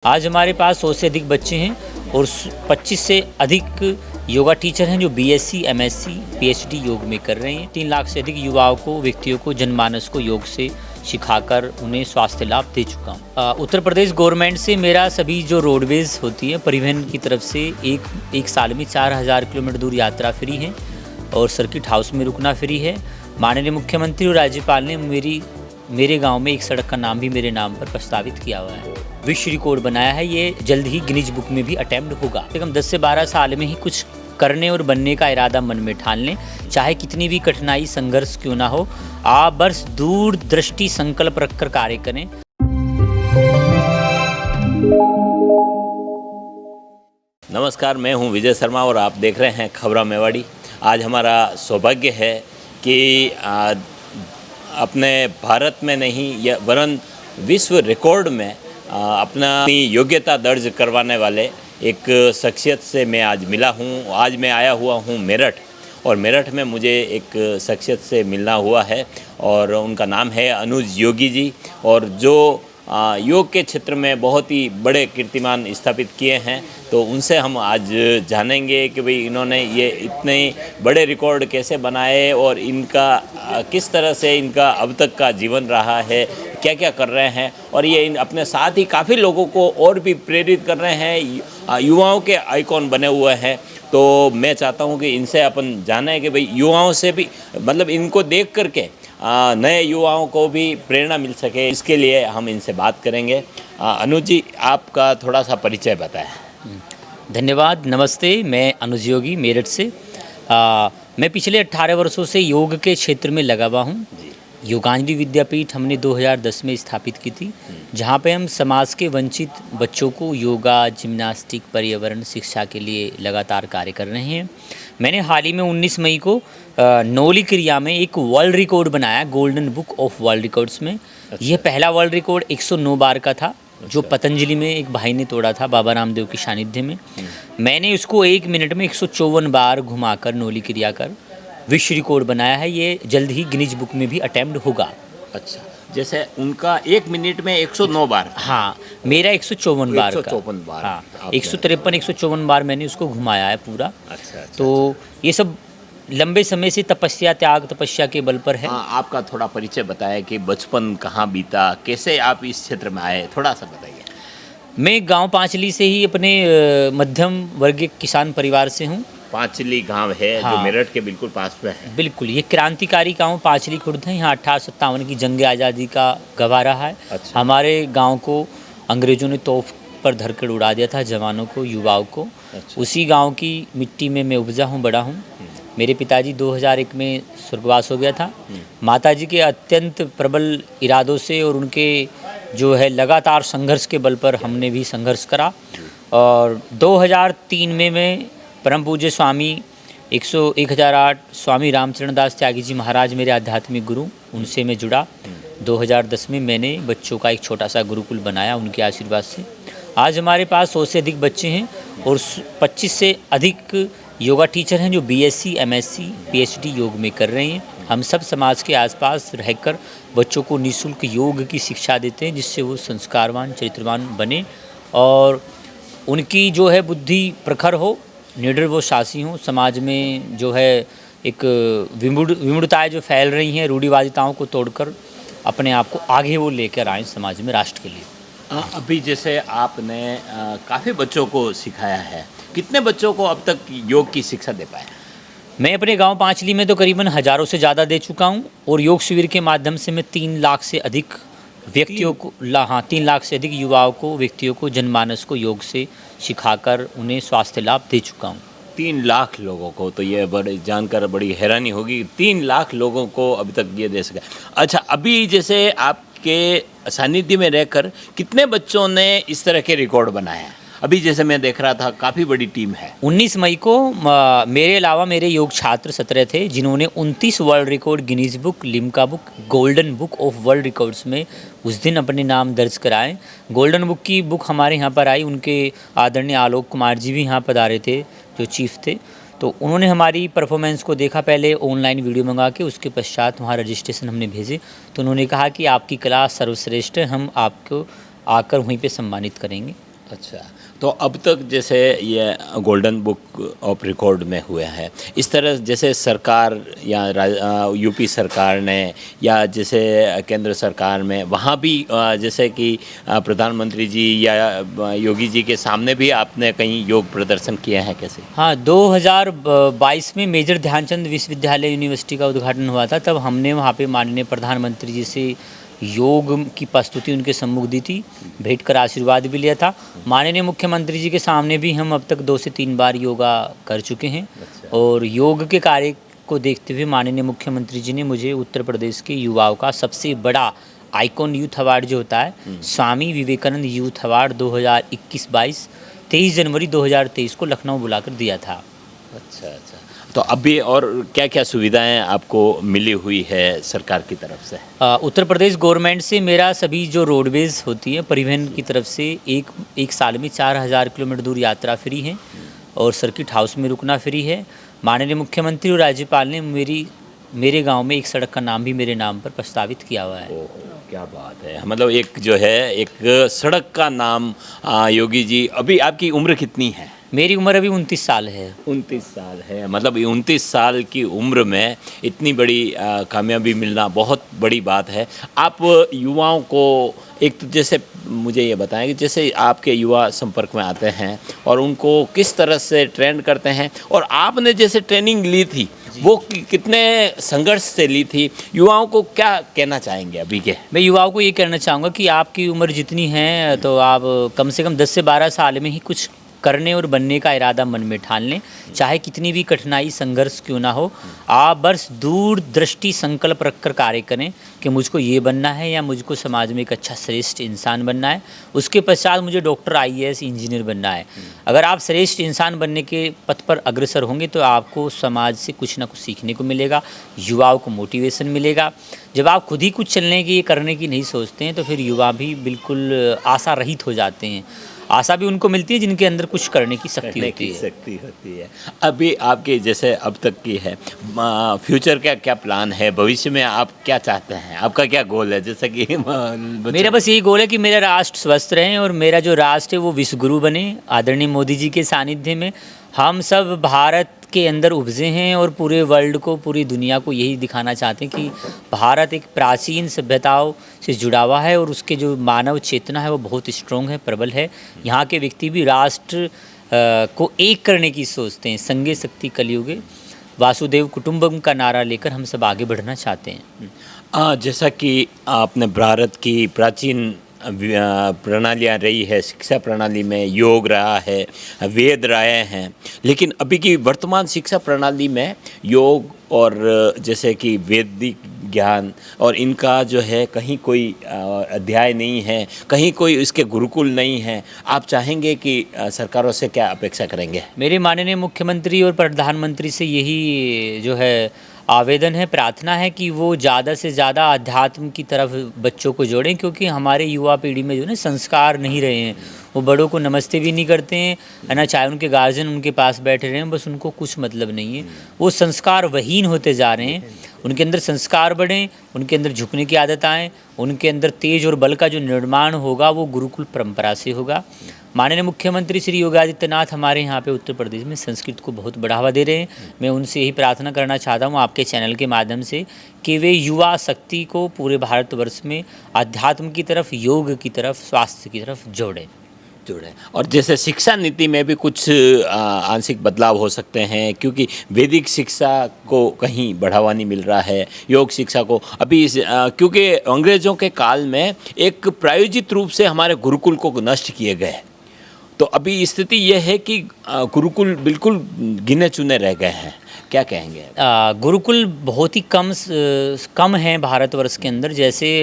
आज हमारे पास 100 से अधिक बच्चे हैं और 25 से अधिक योगा टीचर हैं जो बीएससी, एमएससी, पीएचडी योग में कर रहे हैं। 3 लाख से अधिक युवाओं को, व्यक्तियों को, जनमानस को योग से सिखाकर उन्हें स्वास्थ्य लाभ दे चुका हूँ। उत्तर प्रदेश गवर्नमेंट से मेरा सभी जो रोडवेज होती है परिवहन की तरफ से एक साल में 4000 किलोमीटर दूर यात्रा फ्री है और सर्किट हाउस में रुकना फ्री है। माननीय मुख्यमंत्री और राज्यपाल ने मेरे गांव में एक सड़क का नाम भी मेरे नाम पर प्रस्तावित किया हुआ है। विश्व रिकॉर्ड बनाया है, ये जल्द ही गिनीज बुक में भी अटेम्प्ट होगा। कम 10 से 12 साल में ही कुछ करने और बनने का इरादा मन में ठान लें, चाहे कितनी भी कठिनाई संघर्ष क्यों ना हो। आप बस दूरदृष्टि संकल्प रखकर कार्य करें। नमस्कार, मैं हूं विजय शर्मा और आप देख रहे हैं खबरा मेवाड़ी। आज हमारा सौभाग्य है कि अपने भारत में नहीं वरन विश्व रिकॉर्ड में अपना योग्यता दर्ज करवाने वाले एक शख्सियत से मैं आज मिला हूं। आज मैं आया हुआ हूं मेरठ, और मेरठ में मुझे एक शख्सियत से मिलना हुआ है और उनका नाम है अनुज योगी जी, और जो योग के क्षेत्र में बहुत ही बड़े कीर्तिमान स्थापित किए हैं। तो उनसे हम आज जानेंगे कि भाई इन्होंने ये इतने बड़े रिकॉर्ड कैसे बनाए और इनका किस तरह से इनका अब तक का जीवन रहा है, क्या क्या कर रहे हैं, और ये अपने साथ ही काफ़ी लोगों को और भी प्रेरित कर रहे हैं। युवाओं के आइकॉन बने हुए हैं। तो मैं चाहता हूँ कि इनसे अपन जानें कि भाई युवाओं से भी मतलब इनको देख करके नए युवाओं को भी प्रेरणा मिल सके। इसके लिए हम इनसे बात करेंगे। अनुज जी, आपका थोड़ा सा परिचय बताएं। धन्यवाद। नमस्ते, मैं अनुज योगी मेरठ से। मैं पिछले 18 वर्षों से योग के क्षेत्र में लगा हुआ हूँ। योगांजलि विद्यापीठ हमने 2010 में स्थापित की थी, जहाँ पे हम समाज के वंचित बच्चों को योगा, जिम्नास्टिक, पर्यावरण शिक्षा के लिए लगातार कार्य कर रहे हैं। मैंने हाल ही में 19 मई को नौली क्रिया में एक वर्ल्ड रिकॉर्ड बनाया, golden book of world records में। यह पहला वर्ल्ड रिकॉर्ड 109 बार का था, जो पतंजलि में एक भाई ने तोड़ा था बाबा रामदेव के सानिध्य में। मैंने उसको 1 मिनट में 154 बार घुमाकर नौली क्रिया कर विश्व रिकॉर्ड बनाया है। ये जल्द ही गिनीज बुक में भी अटेम्प्ट होगा। अच्छा, जैसे उनका 1 मिनट में 109 बार। हाँ, मेरा 154 बार का। 154 बार। हाँ, 153 154 बार मैंने उसको घुमाया है पूरा। अच्छा। तो ये सब लंबे समय से तपस्या, त्याग तपस्या के बल पर है। आपका थोड़ा परिचय बताएं कि बचपन कहाँ बीता, कैसे आप इस क्षेत्र में आए, थोड़ा सा बताइए। मैं गांव पांचली से ही अपने मध्यम वर्गीय किसान परिवार से हूँ। पांचली गांव है, हाँ, जो मेरठ के बिल्कुल पास में है। बिल्कुल, ये क्रांतिकारी गांव पांचली खुर्द है। यहाँ 1857 की जंग आज़ादी का गवाह रहा है। अच्छा। हमारे गांव को अंग्रेज़ों ने तोप पर धरकर उड़ा दिया था, जवानों को, युवाओं को। अच्छा। उसी गांव की मिट्टी में मैं उपजा हूँ, बड़ा हूँ। मेरे पिताजी 2001 में स्वर्गवास हो गया था। माताजी के अत्यंत प्रबल इरादों से और उनके जो है लगातार संघर्ष के बल पर हमने भी संघर्ष करा। और 2003 में मैं परम पूज्य स्वामी 1008 स्वामी रामचरण दास त्यागी जी महाराज मेरे आध्यात्मिक गुरु, उनसे मैं जुड़ा। 2010 में मैंने बच्चों का एक छोटा सा गुरुकुल बनाया उनके आशीर्वाद से। आज हमारे पास 100 से अधिक बच्चे हैं और 25 से अधिक योगा टीचर हैं जो बीएससी, एमएससी, पीएचडी योग में कर रहे हैं। हम सब समाज के आसपास रहकर बच्चों को निःशुल्क योग की शिक्षा देते हैं, जिससे वो संस्कारवान, चरित्रवान बने और उनकी जो है बुद्धि प्रखर हो, निडर वो साहसी हों। समाज में जो है एक विमूढ़ताएं जो फैल रही हैं, रूढ़िवादिताओं को तोड़कर अपने आप को आगे वो लेकर आएँ समाज में, राष्ट्र के लिए। अभी जैसे आपने काफ़ी बच्चों को सिखाया है, कितने बच्चों को अब तक योग की शिक्षा दे पाए? मैं अपने गांव पांचली में तो करीबन हज़ारों से ज़्यादा दे चुका हूं, और योग शिविर के माध्यम से मैं 3 लाख से अधिक व्यक्तियों को 3 लाख से अधिक युवाओं को, व्यक्तियों को, जनमानस को योग से सिखाकर उन्हें स्वास्थ्य लाभ दे चुका हूँ। 3 लाख लोगों को, तो ये बड़ी जानकर बड़ी हैरानी होगी। 3 लाख लोगों को अभी तक ये दे सका। अच्छा, अभी जैसे आपके सानिध्य में रहकर कितने बच्चों ने इस तरह के रिकॉर्ड बनाए हैं? अभी जैसे मैं देख रहा था काफ़ी बड़ी टीम है। 19 मई को मेरे अलावा मेरे योग छात्र 17 थे, जिन्होंने 29 world record Guinness book, Limca book, golden book of world records में उस दिन अपने नाम दर्ज कराए। गोल्डन बुक की बुक हमारे यहाँ पर आई, उनके आदरणीय आलोक कुमार जी भी यहाँ पधारे थे, जो चीफ थे। तो उन्होंने हमारी परफॉर्मेंस को देखा, पहले ऑनलाइन वीडियो मंगा के, उसके पश्चात वहाँ रजिस्ट्रेशन हमने भेजे। तो उन्होंने कहा कि आपकी कला सर्वश्रेष्ठ है, हम आपको आकर वहीं पे सम्मानित करेंगे। अच्छा, तो अब तक जैसे ये गोल्डन बुक ऑफ रिकॉर्ड में हुए हैं, इस तरह जैसे सरकार या यूपी सरकार ने या जैसे केंद्र सरकार में वहाँ भी जैसे कि प्रधानमंत्री जी या योगी जी के सामने भी आपने कहीं योग प्रदर्शन किए हैं कैसे? हाँ, 2022 में मेजर ध्यानचंद विश्वविद्यालय यूनिवर्सिटी का उद्घाटन हुआ था। तब हमने वहाँ पे माननीय प्रधानमंत्री जी से योग की प्रस्तुति उनके सम्मुख दी थी, भेंट कर आशीर्वाद भी लिया था। माननीय मुख्यमंत्री जी के सामने भी हम अब तक 2 से 3 बार योगा कर चुके हैं। और योग के कार्य को देखते हुए माननीय मुख्यमंत्री जी ने मुझे उत्तर प्रदेश के युवाओं का सबसे बड़ा आइकॉन यूथ अवार्ड जो होता है, स्वामी विवेकानंद यूथ अवार्ड 2021-22 23 जनवरी 2023 को लखनऊ बुलाकर दिया था। अच्छा अच्छा, तो अभी और क्या क्या सुविधाएं आपको मिली हुई है सरकार की तरफ से? उत्तर प्रदेश गवर्नमेंट से मेरा सभी जो रोडवेज़ होती है परिवहन की तरफ से एक साल में 4000 किलोमीटर दूर यात्रा फ्री है और सर्किट हाउस में रुकना फ्री है। माननीय मुख्यमंत्री और राज्यपाल ने मेरे गांव में एक सड़क का नाम भी मेरे नाम पर प्रस्तावित किया हुआ है। ओहो, क्या बात है, मतलब एक जो है एक सड़क का नाम योगी जी। अभी आपकी उम्र कितनी है? मेरी उम्र अभी 29 साल है। 29 साल है, मतलब 29 साल की उम्र में इतनी बड़ी कामयाबी मिलना बहुत बड़ी बात है। आप युवाओं को एक तो जैसे मुझे ये बताएं कि जैसे आपके युवा संपर्क में आते हैं और उनको किस तरह से ट्रेंड करते हैं, और आपने जैसे ट्रेनिंग ली थी वो कितने संघर्ष से ली थी, युवाओं को क्या कहना चाहेंगे अभी के? मैं युवाओं को ये कहना चाहूँगा कि आपकी उम्र जितनी है तो आप कम से कम 10 से 12 साल में ही कुछ करने और बनने का इरादा मन में ठान लें, चाहे कितनी भी कठिनाई संघर्ष क्यों ना हो। आप बस दूरदृष्टि संकल्प रखकर कार्य करें कि मुझको ये बनना है या मुझको समाज में एक अच्छा श्रेष्ठ इंसान बनना है। उसके पश्चात मुझे डॉक्टर, IAS, इंजीनियर बनना है। अगर आप श्रेष्ठ इंसान बनने के पथ पर अग्रसर होंगे तो आपको समाज से कुछ ना कुछ सीखने को मिलेगा, युवाओं को मोटिवेशन मिलेगा। जब आप खुद ही कुछ चलने की, करने की नहीं सोचते हैं तो फिर युवा भी बिल्कुल आशा रहित हो जाते हैं। आशा भी उनको मिलती है जिनके अंदर कुछ करने की शक्ति होती है। अभी आपके जैसे अब तक की है फ्यूचर का क्या प्लान है, भविष्य में आप क्या चाहते हैं, आपका क्या गोल है? जैसे कि मेरा बस यही गोल है कि मेरा राष्ट्र स्वस्थ रहे और मेरा जो राष्ट्र है वो विश्वगुरु बने। आदरणीय मोदी जी के सानिध्य में हम सब भारत के अंदर उपजे हैं और पूरे वर्ल्ड को, पूरी दुनिया को यही दिखाना चाहते हैं कि भारत एक प्राचीन सभ्यताओं से जुड़ा हुआ है और उसके जो मानव चेतना है वो बहुत स्ट्रॉन्ग है, प्रबल है। यहाँ के व्यक्ति भी राष्ट्र को एक करने की सोचते हैं। संगे शक्ति कलयुगे, वासुदेव कुटुंबकम का नारा लेकर हम सब आगे बढ़ना चाहते हैं। जैसा कि आपने भारत की प्राचीन प्रणालियाँ रही है, शिक्षा प्रणाली में योग रहा है, वेद रहे हैं, लेकिन अभी की वर्तमान शिक्षा प्रणाली में योग और जैसे कि वैदिक ज्ञान और इनका जो है कहीं कोई अध्याय नहीं है, कहीं कोई इसके गुरुकुल नहीं है। आप चाहेंगे कि सरकारों से क्या अपेक्षा करेंगे? मेरे माननीय मुख्यमंत्री और प्रधानमंत्री से यही जो है आवेदन है, प्रार्थना है कि वो ज़्यादा से ज़्यादा अध्यात्म की तरफ बच्चों को जोड़ें, क्योंकि हमारे युवा पीढ़ी में जो है संस्कार नहीं रहे हैं। वो बड़ों को नमस्ते भी नहीं करते हैं, है ना, चाहे उनके गार्जियन उनके पास बैठे रहे हैं, बस उनको कुछ मतलब नहीं है। वो संस्कार वहीन होते जा रहे हैं। उनके अंदर संस्कार बढ़ें, उनके अंदर झुकने की आदत आए, उनके अंदर तेज और बल का जो निर्माण होगा वो गुरुकुल परंपरा से होगा। माननीय मुख्यमंत्री श्री योगी आदित्यनाथ हमारे यहाँ पे उत्तर प्रदेश में संस्कृत को बहुत बढ़ावा दे रहे हैं। मैं उनसे यही प्रार्थना करना चाहता हूँ आपके चैनल के माध्यम से कि वे युवा शक्ति को पूरे भारतवर्ष में अध्यात्म की तरफ, योग की तरफ, स्वास्थ्य की तरफ जोड़ें। और जैसे शिक्षा नीति में भी कुछ आंशिक बदलाव हो सकते हैं, क्योंकि वैदिक शिक्षा को कहीं बढ़ावा नहीं मिल रहा है, योग शिक्षा को अभी क्योंकि अंग्रेज़ों के काल में एक प्रायोजित रूप से हमारे गुरुकुल को नष्ट किए गए, तो अभी स्थिति यह है कि गुरुकुल बिल्कुल गिने चुने रह गए हैं। क्या कहेंगे? गुरुकुल बहुत ही कम है भारतवर्ष के अंदर। जैसे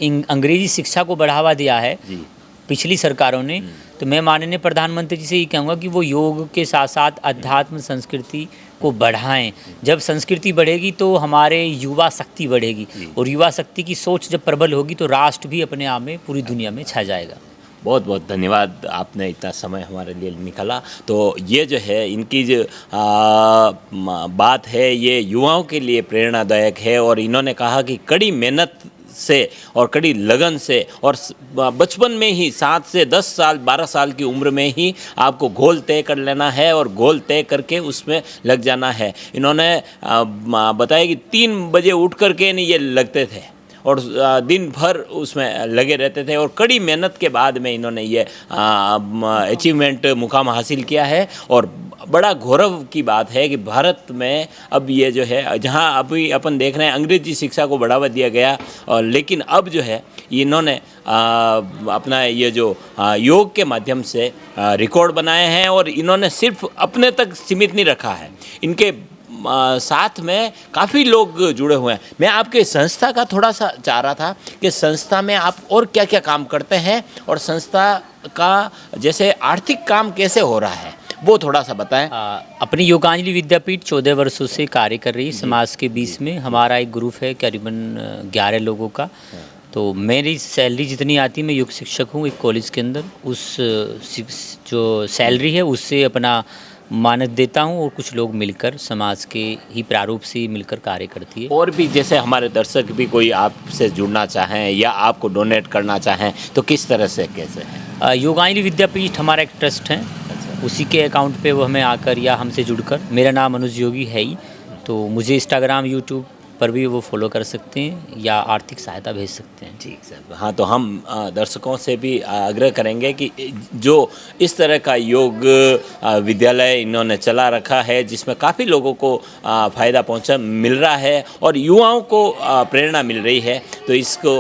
अंग्रेजी शिक्षा को बढ़ावा दिया है पिछली सरकारों ने, तो मैं माननीय प्रधानमंत्री जी से ये कहूँगा कि वो योग के साथ साथ अध्यात्म संस्कृति को बढ़ाएं। जब संस्कृति बढ़ेगी तो हमारे युवा शक्ति बढ़ेगी, और युवा शक्ति की सोच जब प्रबल होगी तो राष्ट्र भी अपने आप में पूरी दुनिया में छा जाएगा। बहुत बहुत धन्यवाद, आपने इतना समय हमारे लिए निकाला। तो ये जो है इनकी जो बात है ये युवाओं के लिए प्रेरणादायक है, और इन्होंने कहा कि कड़ी मेहनत से और कड़ी लगन से और बचपन में ही 7 से 10 साल 12 साल की उम्र में ही आपको गोल तय कर लेना है और गोल तय करके उसमें लग जाना है। इन्होंने बताया कि 3 बजे उठ करके नहीं ये लगते थे और दिन भर उसमें लगे रहते थे और कड़ी मेहनत के बाद में इन्होंने ये अचीवमेंट मुकाम हासिल किया है। और बड़ा गौरव की बात है कि भारत में अब ये जो है, जहाँ अभी अपन देख रहे हैं अंग्रेजी शिक्षा को बढ़ावा दिया गया, और लेकिन अब जो है इन्होंने अपना ये जो योग के माध्यम से रिकॉर्ड बनाए हैं और इन्होंने सिर्फ अपने तक सीमित नहीं रखा है, इनके साथ में काफ़ी लोग जुड़े हुए हैं। मैं आपके संस्था का थोड़ा सा चाह रहा था कि संस्था में आप और क्या क्या काम करते हैं और संस्था का जैसे आर्थिक काम कैसे हो रहा है वो थोड़ा सा बताएं। अपनी योगांजलि विद्यापीठ 14 वर्षों से कार्य कर रही है समाज के बीच में। हमारा एक ग्रुप है करीबन 11 लोगों का। तो मेरी सैलरी जितनी आती है, मैं योग शिक्षक हूँ एक कॉलेज के अंदर, उस जो सैलरी है उससे अपना मानद देता हूँ और कुछ लोग मिलकर समाज के ही प्रारूप से मिलकर कार्य करती है। और भी जैसे हमारे दर्शक भी कोई आपसे जुड़ना चाहें या आपको डोनेट करना चाहें तो किस तरह से कैसे है? योगांजलि विद्यापीठ हमारा एक ट्रस्ट है, उसी के अकाउंट पे वो हमें आकर या हमसे जुड़कर, मेरा नाम अनुज योगी है ही, तो मुझे इंस्टाग्राम यूट्यूब पर भी वो फॉलो कर सकते हैं या आर्थिक सहायता भेज सकते हैं। ठीक सर। हाँ, तो हम दर्शकों से भी आग्रह करेंगे कि जो इस तरह का योग विद्यालय इन्होंने चला रखा है जिसमें काफ़ी लोगों को फ़ायदा पहुँचा मिल रहा है और युवाओं को प्रेरणा मिल रही है, तो इसको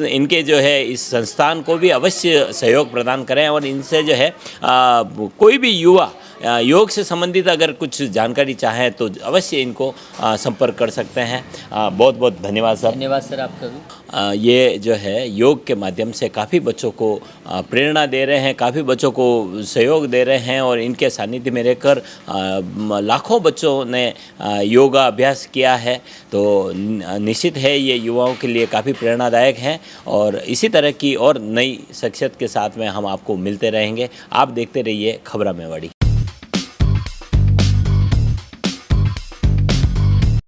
इनके जो है इस संस्थान को भी अवश्य सहयोग प्रदान करें और इनसे जो है कोई भी युवा योग से संबंधित अगर कुछ जानकारी चाहें तो अवश्य इनको संपर्क कर सकते हैं। बहुत बहुत धन्यवाद सर। धन्यवाद सर आपका भी। ये जो है योग के माध्यम से काफ़ी बच्चों को प्रेरणा दे रहे हैं, काफ़ी बच्चों को सहयोग दे रहे हैं और इनके सानिध्य में रहकर लाखों बच्चों ने योगा अभ्यास किया है, तो निश्चित है ये युवाओं के लिए काफ़ी प्रेरणादायक है। और इसी तरह की और नई शख्सियत के साथ में हम आपको मिलते रहेंगे। आप देखते रहिए खबरा मेवाड़ी।